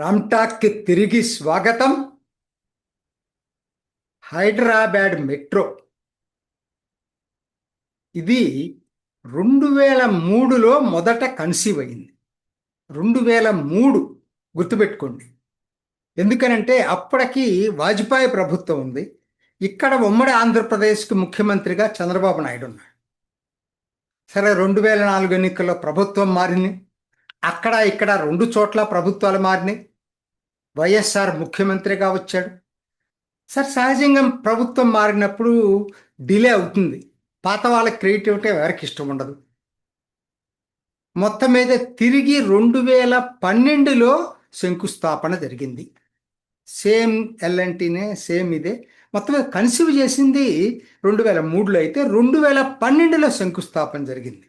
రామ్టాక్కి తిరిగి స్వాగతం. హైదరాబాద్ మెట్రో ఇది 2003లో మొదట కన్సీవ్ అయింది. 2003 గుర్తుపెట్టుకోండి. ఎందుకనంటే అప్పటికి వాజ్పేయి ప్రభుత్వం ఉంది. ఇక్కడ ఉమ్మడి ఆంధ్రప్రదేశ్కి ముఖ్యమంత్రిగా చంద్రబాబు నాయుడు ఉన్నాడు. సరే, 2004 ఎన్నికల్లో ప్రభుత్వం మారింది. అక్కడ ఇక్కడ రెండు చోట్ల ప్రభుత్వాలు మారినాయి. వైఎస్ఆర్ ముఖ్యమంత్రిగా వచ్చాడు. సార్, సహజంగా ప్రభుత్వం మారినప్పుడు డిలే అవుతుంది. పాత వాళ్ళకి క్రెడిట్ ఇవ్వటం ఎవరికి ఇష్టం ఉండదు. మొత్తం మీద తిరిగి 2012లో శంకుస్థాపన జరిగింది. సేమ్ ఎల్ఎన్టీనే, సేమ్ ఇదే. మొత్తం మీద కన్సీవ్ చేసింది 2003లో అయితే 2012లో శంకుస్థాపన జరిగింది.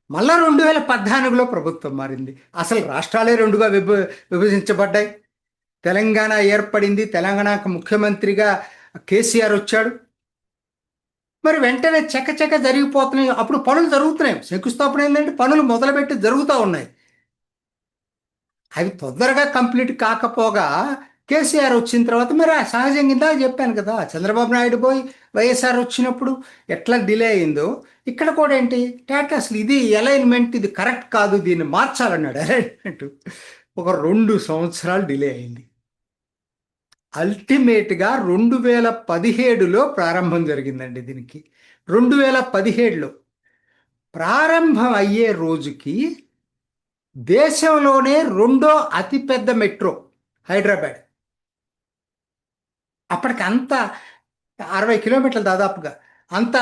మళ్ళా 2014లో ప్రభుత్వం మారింది. అసలు రాష్ట్రాలే రెండుగా విభజించబడ్డాయి. తెలంగాణ ఏర్పడింది. తెలంగాణకు ముఖ్యమంత్రిగా కేసీఆర్ వచ్చాడు. మరి వెంటనే చకచక జరిగిపోతున్నాయి. అప్పుడు పనులు జరుగుతున్నాయి. శంకుస్థాపన ఏంటంటే పనులు మొదలుపెట్టి జరుగుతూ ఉన్నాయి. అవి తొందరగా కంప్లీట్ కాకపోగా కేసీఆర్ వచ్చిన తర్వాత మరి సహజంగా ఇందాక చెప్పాను కదా, చంద్రబాబు నాయుడు పోయి వైఎస్ఆర్ వచ్చినప్పుడు ఎట్లా డిలే అయిందో ఇక్కడ కూడా ఏంటి టాటా అసలు ఇది అలైన్మెంట్, ఇది కరెక్ట్ కాదు, దీన్ని మార్చాలన్నాడు. అలైన్మెంట్ ఒక 2 సంవత్సరాలు డిలే అయింది. అల్టిమేట్గా 2017లో ప్రారంభం జరిగిందండి. దీనికి 2017లో ప్రారంభం అయ్యే రోజుకి దేశంలోనే రెండో అతిపెద్ద మెట్రో హైదరాబాద్. అప్పటికి అంత 60 కిలోమీటర్లు దాదాపుగా. అంత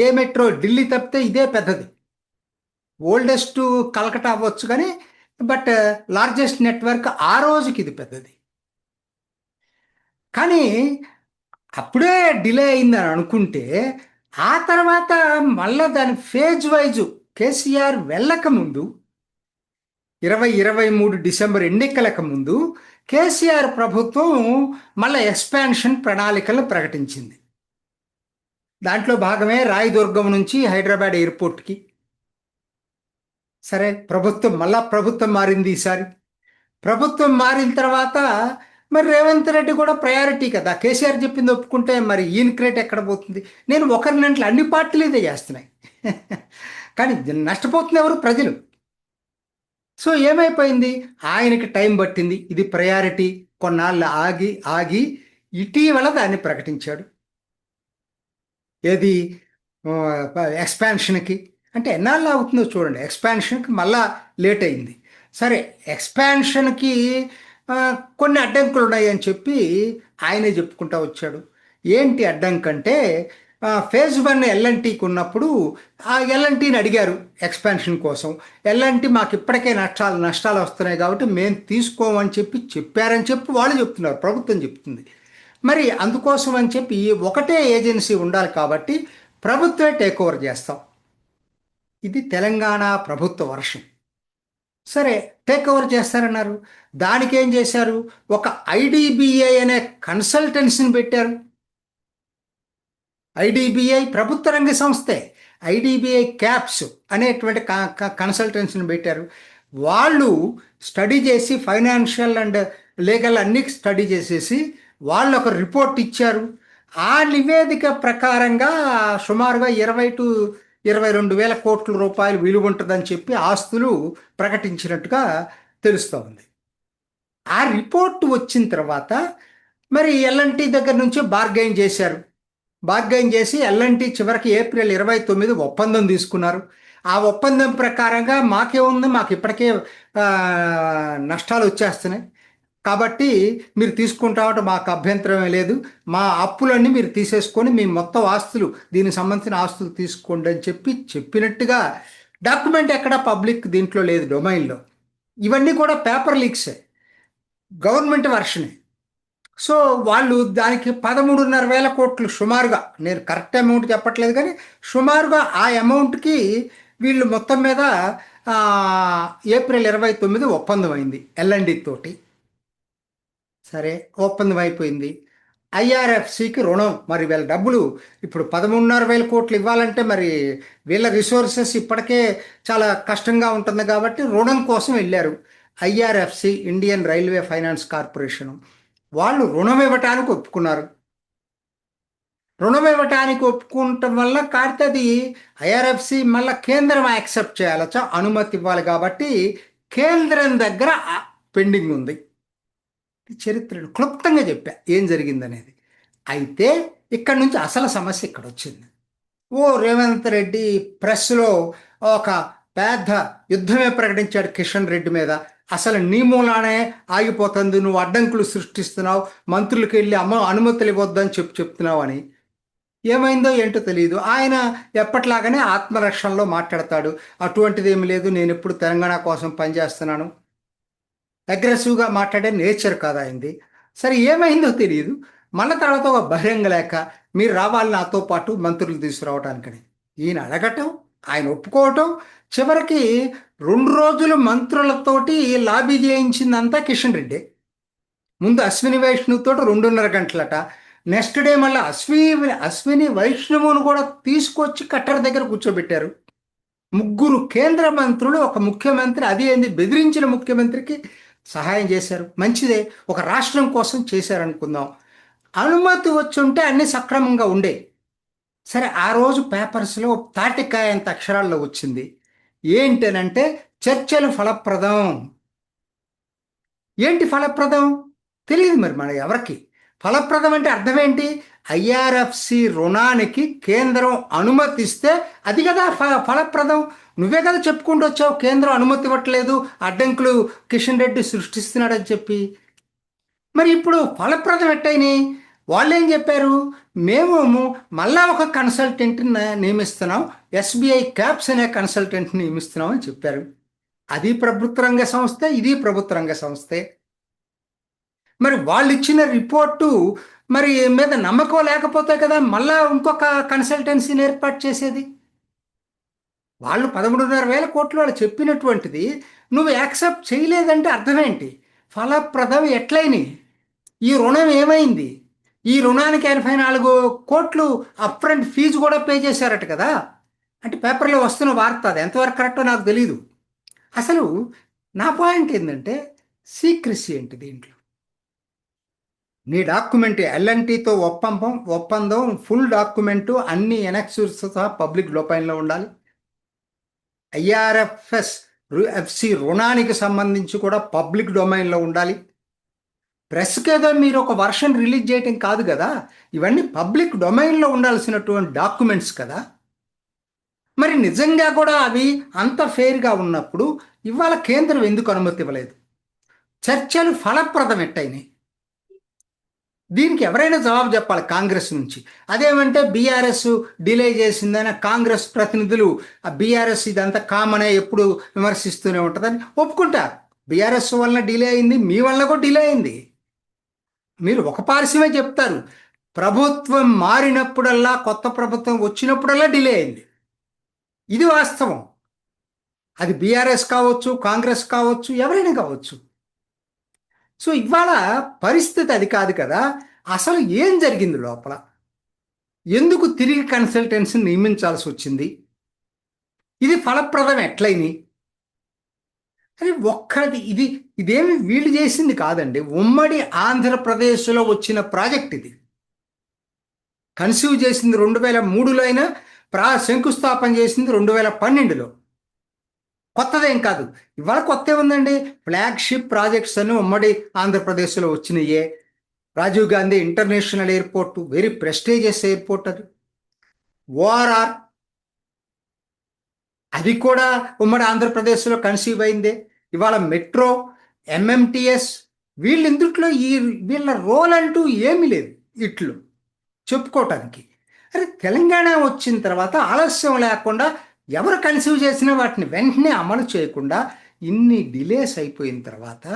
ఏ మెట్రో ఢిల్లీ తప్పితే ఇదే పెద్దది. ఓల్డెస్ట్ కలకటా అవ్వచ్చు కానీ బట్ లార్జెస్ట్ నెట్వర్క్ ఆ రోజుకి ఇది పెద్దది. కానీ అప్పుడే డిలే అయిందని అనుకుంటే ఆ తర్వాత మళ్ళా దాని ఫేజ్ వైజు కేసీఆర్ వెళ్ళక ముందు 2023 డిసెంబర్ ఎన్నికలకు ముందు కేసీఆర్ ప్రభుత్వం మళ్ళీ ఎక్స్పాన్షన్ ప్రణాళికలను ప్రకటించింది. దాంట్లో భాగమే రాయదుర్గం నుంచి హైదరాబాద్ ఎయిర్పోర్ట్కి. సరే, ప్రభుత్వం మారింది. ఈసారి ప్రభుత్వం మారిన తర్వాత మరి రేవంత్ రెడ్డి కూడా ప్రయారిటీ కదా. కేసీఆర్ చెప్పింది ఒప్పుకుంటే మరి ఈయన క్రేట్ ఎక్కడ పోతుంది? నేను ఒకరినంటే అన్ని పార్టీలు ఇదే చేస్తున్నాయి. కానీ నష్టపోతుంది ఎవరు? ప్రజలు. సో ఏమైపోయింది? ఆయనకి టైం పట్టింది. ఇది ప్రయారిటీ. కొన్నాళ్ళు ఆగి ఇటీవల దాన్ని ప్రకటించాడు. ఏది ఎక్స్పాన్షన్కి. అంటే ఎన్నాళ్ళు అవుతుందో చూడండి. ఎక్స్పాన్షన్కి మళ్ళా లేట్ అయింది. సరే, ఎక్స్పాన్షన్కి కొన్ని అడ్డంకులు ఉన్నాయని చెప్పి ఆయనే చెప్పుకుంటా వచ్చాడు. ఏంటి అడ్డంకంటే ఫేజ్ 1 ఎల్ఎన్టీకి ఉన్నప్పుడు ఆ ఎల్ఎన్టీని అడిగారు ఎక్స్పాన్షన్ కోసం. ఎల్ఎన్టీ మాకు ఇప్పటికే నష్టాలు వస్తున్నాయి కాబట్టి మేము తీసుకోమని చెప్పారని చెప్పి వాళ్ళు చెప్తున్నారు, ప్రభుత్వం చెప్తుంది. మరి అందుకోసం అని చెప్పి ఒకటే ఏజెన్సీ ఉండాలి కాబట్టి ప్రభుత్వమే టేక్ ఓవర్ చేస్తాం. ఇది తెలంగాణ ప్రభుత్వ వర్షం. సరే, టేక్ ఓవర్ చేస్తారన్నారు. దానికి ఏం చేశారు? ఒక ఐడిబిఐ అనే కన్సల్టెన్సీని పెట్టారు. ఐడిబిఐ ప్రభుత్వ రంగ సంస్థే. ఐడిబిఐ క్యాప్స్ అనేటువంటి కన్సల్టెన్సీని పెట్టారు. వాళ్ళు స్టడీ చేసి ఫైనాన్షియల్ అండ్ లీగల్ అన్ని స్టడీ చేసేసి వాళ్ళు ఒక రిపోర్ట్ ఇచ్చారు. ఆ నివేదిక ప్రకారంగా సుమారుగా 22 వేల కోట్ల రూపాయలు విలువ ఉంటుందని చెప్పి ఆస్తులు ప్రకటించినట్టుగా తెలుస్తూ ఉంది. ఆ రిపోర్ట్ వచ్చిన తర్వాత మరి ఎల్ఎన్టీ దగ్గర నుంచి బార్గెయిన్ చేశారు. బార్గెయిన్ చేసి ఎల్ఎన్టీ చివరికి ఏప్రిల్ 29 ఒప్పందం తీసుకున్నారు. ఆ ఒప్పందం ప్రకారంగా మాకేముంది, మాకు ఇప్పటికే నష్టాలు వచ్చేస్తున్నాయి కాబట్టి మీరు తీసుకుంటామంటే మాకు అభ్యంతరమే లేదు, మా అప్పులన్నీ మీరు తీసేసుకొని మీ మొత్తం ఆస్తులు, దీనికి సంబంధించిన ఆస్తులు తీసుకోండి అని చెప్పినట్టుగా డాక్యుమెంట్ ఎక్కడ పబ్లిక్ దీంట్లో లేదు, డొమైన్లో. ఇవన్నీ కూడా పేపర్ లీక్సే, గవర్నమెంట్ వర్షనే. సో వాళ్ళు దానికి 13.5 వేల కోట్లు సుమారుగా, నేను కరెక్ట్ అమౌంట్ చెప్పట్లేదు కానీ సుమారుగా ఆ అమౌంట్కి వీళ్ళు మొత్తం మీద ఏప్రిల్ 29 ఒప్పందం అయింది ఎల్ఎన్టీ తోటి. సరే, ఒప్పందం అయిపోయింది. ఐఆర్ఎఫ్సికి రుణం, మరి వీళ్ళ డబ్బులు ఇప్పుడు 13.5 వేల కోట్లు ఇవ్వాలంటే మరి వీళ్ళ రిసోర్సెస్ ఇప్పటికే చాలా కష్టంగా ఉంటుంది కాబట్టి రుణం కోసం వెళ్ళారు. IRFC, Indian railway finance corporation, వాళ్ళు రుణం ఇవ్వటానికి ఒప్పుకున్నారు. రుణం ఇవ్వటానికి ఒప్పుకుంటం వల్ల కాడితే అది ఐఆర్ఎఫ్సి మళ్ళీ కేంద్రం యాక్సెప్ట్ చేయాలచ్చా, అనుమతి ఇవ్వాలి. కాబట్టి కేంద్రం దగ్గర పెండింగ్ ఉంది. చరిత్రను క్లుప్తంగా చెప్పా ఏం జరిగిందనేది. అయితే ఇక్కడ నుంచి అసలు సమస్య ఇక్కడ వచ్చింది. రేవంత్ రెడ్డి ప్రెస్లో ఒక పెద్ద యుద్ధమే ప్రకటించాడు కిషన్ రెడ్డి మీద. అసలు నీ మూలానే ఆగిపోతుంది, నువ్వు అడ్డంకులు సృష్టిస్తున్నావు, మంత్రులకు వెళ్ళి అనుమతులు ఇవ్వద్దని చెప్తున్నావు అని. ఏమైందో ఏంటో తెలియదు. ఆయన ఎప్పట్లాగానే ఆత్మరక్షణలో మాట్లాడతాడు, అటువంటిది ఏమి లేదు, నేను ఎప్పుడు తెలంగాణ కోసం పనిచేస్తున్నాను. అగ్రెసివ్గా మాట్లాడే నేచర్ కాదు అయింది. సరే ఏమైందో తెలియదు. మళ్ళీ తర్వాత ఒక బహిరంగ లేక, మీరు రావాలి నాతో పాటు మంత్రులు తీసుకురావడానికని ఈయన అడగటం, ఆయన ఒప్పుకోవటం, చివరికి 2 రోజులు మంత్రులతోటి లాబీ చేయించిందంతా కిషన్ రెడ్డి. ముందు అశ్విని వైష్ణవ్తో 2.5 గంటలట. నెక్స్ట్ డే మళ్ళీ అశ్విని వైష్ణవును కూడా తీసుకొచ్చి కట్టర దగ్గర కూర్చోబెట్టారు. 3 కేంద్ర మంత్రులు, ఒక ముఖ్యమంత్రి, అది ఏంది బెదిరించిన ముఖ్యమంత్రికి సహాయం చేశారు. మంచిదే, ఒక రాష్ట్రం కోసం చేశారనుకుందాం. అనుమతి వచ్చి ఉంటే అన్ని సక్రమంగా ఉండే. సరే, ఆ రోజు పేపర్స్లో తాటికాయ అంత అక్షరాల్లో వచ్చింది ఏంటనంటే, చర్చలు ఫలప్రదం. ఏంటి ఫలప్రదం తెలియదు మరి మన ఎవరికి. ఫలప్రదం అంటే అర్థం ఏంటి? ఐఆర్ఎఫ్సి రుణానికి కేంద్రం అనుమతిస్తే అది కదా ఫలప్రదం. నువ్వే కదా చెప్పుకుంటూ వచ్చావు కేంద్రం అనుమతి ఇవ్వట్లేదు, అడ్డంకులు కిషన్ రెడ్డి సృష్టిస్తున్నాడని చెప్పి. మరి ఇప్పుడు ఫలప్రదం ఎట్టయినాయి? వాళ్ళు ఏం చెప్పారు? మేము మళ్ళా ఒక కన్సల్టెంట్ని నియమిస్తున్నాం, ఎస్బీఐ క్యాప్స్ అనే కన్సల్టెంట్ని నియమిస్తున్నాం అని చెప్పారు. అది ప్రభుత్వ రంగ సంస్థే, ఇది ప్రభుత్వ రంగ సంస్థే. మరి వాళ్ళు ఇచ్చిన రిపోర్టు మరి మీద నమ్మకం లేకపోతే కదా మళ్ళా ఇంకొక కన్సల్టెన్సీని ఏర్పాటు చేసేది. వాళ్ళు 13,500 కోట్లు వాళ్ళు చెప్పినటువంటిది నువ్వు యాక్సెప్ట్ చేయలేదంటే అర్థమేంటి? ఫలప్రదం ఎట్లయినాయి? ఈ రుణం ఏమైంది? ఈ రుణానికి 84 కోట్లు అప్ఫ్రంట్ ఫీజు కూడా పే చేశారట కదా. అంటే పేపర్లో వస్తున్న వార్త, అది ఎంతవరకు కరెక్టో నాకు తెలీదు. అసలు నా పాయింట్ ఏంటంటే, సీక్రెసీ ఏంటి దీంట్లో? నీ డాక్యుమెంట్ ఎల్ఎన్టీతో ఒప్పందం ఫుల్ డాక్యుమెంటు, అన్ని ఎనెక్సర్స్ సహా పబ్లిక్ డొమైన్లో ఉండాలి. ఐఆర్ఎఫ్సి రుణానికి సంబంధించి కూడా పబ్లిక్ డొమైన్లో ఉండాలి. ప్రెస్కి ఏదో మీరు ఒక వర్షన్ రిలీజ్ చేయటం కాదు కదా, ఇవన్నీ పబ్లిక్ డొమైన్లో ఉండాల్సినటువంటి డాక్యుమెంట్స్ కదా. మరి నిజంగా కూడా అవి అంత ఫెయిర్గా ఉన్నప్పుడు ఇవాళ కేంద్రం ఎందుకు అనుమతి ఇవ్వలేదు? చర్చలు ఫలప్రదం ఎట్టయినాయి? దీనికి ఎవరైనా జవాబు చెప్పాలి కాంగ్రెస్ నుంచి. అదేమంటే బీఆర్ఎస్ డిలే చేసిందని కాంగ్రెస్ ప్రతినిధులు, ఆ బీఆర్ఎస్ ఇదంతా కామనే, ఎప్పుడు విమర్శిస్తూనే ఉంటుందని ఒప్పుకుంటారు. బీఆర్ఎస్ వలన డిలే అయింది, మీ వల్ల కూడా డిలే అయింది. మీరు ఒక పార్శ్వమే చెప్తారు, ప్రభుత్వం మారినప్పుడల్లా, కొత్త ప్రభుత్వం వచ్చినప్పుడల్లా డిలే అయింది. ఇది వాస్తవం. అది బీఆర్ఎస్ కావచ్చు, కాంగ్రెస్ కావచ్చు, ఎవరైనా కావచ్చు. సో ఇవాళ పరిస్థితి అది కాదు కదా. అసలు ఏం జరిగింది లోపల? ఎందుకు తిరిగి కన్సల్టెన్సీని నియమించాల్సి వచ్చింది? ఇది ఫలప్రదం ఎట్లయినాయి? అది ఇదేమి వీళ్ళు చేసింది కాదండి. ఉమ్మడి ఆంధ్రప్రదేశ్లో వచ్చిన ప్రాజెక్ట్ ఇది. కన్సీవ్ చేసింది 2003లో అయినా శంకుస్థాపన చేసింది 2012లో. కొత్తదేం కాదు. ఇవాళ కొత్త ఉందండి. ఫ్లాగ్షిప్ ప్రాజెక్ట్స్ అని ఉమ్మడి ఆంధ్రప్రదేశ్లో వచ్చినాయే. Rajiv Gandhi international airport, very prestigious airport అది. ఓఆర్ఆర్, అది కూడా ఉమ్మడి ఆంధ్రప్రదేశ్లో కన్సీవ్ అయిందే. ఇవాళ మెట్రో, ఎంఎంటిఎస్, వీళ్ళిందుట్లో వీళ్ళ రోల్ అంటూ ఏమీ లేదు ఇట్లు చెప్పుకోవటానికి. అరే, తెలంగాణ వచ్చిన తర్వాత ఆలస్యం లేకుండా ఎవరు కన్సీవ్ చేసినా వాటిని వెంటనే అమలు చేయకుండా ఇన్ని డిలేస్ అయిపోయిన తర్వాత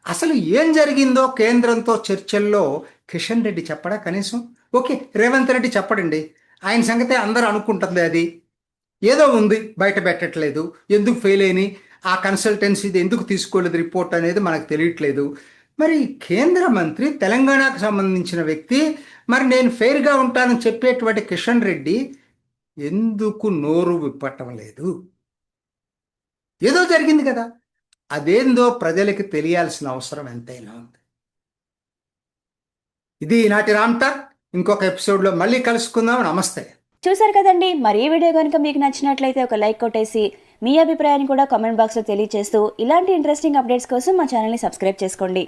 అసలు ఏం జరిగిందో కేంద్రంతో చర్చల్లో కిషన్ రెడ్డి చెప్పడా కనీసం? ఓకే, రేవంత్ రెడ్డి చెప్పడండి, ఆయన సంగతే అందరూ అనుకుంటుంది. అది ఏదో ఉంది, బయట పెట్టట్లేదు. ఎందుకు ఫెయిల్ అయినాయి, ఆ కన్సల్టెన్సీది ఎందుకు తీసుకోలేదు రిపోర్ట్ అనేది మనకు తెలియట్లేదు. మరి కేంద్ర మంత్రి, తెలంగాణకు సంబంధించిన వ్యక్తి, మరి నేను ఫెయిర్గా ఉంటానని చెప్పేటువంటి కిషన్ రెడ్డి ఎందుకు నోరు విప్పటం లేదు? ఏదో జరిగింది కదా. అదేందో ప్రజలకి తెలియాల్సిన అవసరం ఎంతైనా ఉంది. ఇది ఈనాటి రామ్ టాక్. ఇంకొక ఎపిసోడ్లో మళ్ళీ కలుసుకుందాం. నమస్తే. చూసారు కదండి, మరి ఈ వీడియో కనుక మీకు నచ్చినట్లయితే ఒక లైక్ కొట్టేసి మీ అభిప్రాయాన్ని కూడా కామెంట్ బాక్స్లో తెలియజేస్తూ ఇలాంటి ఇంట్రెస్టింగ్ అప్డేట్స్ కోసం మా ఛానల్ని సబ్స్క్రైబ్ చేసుకోండి.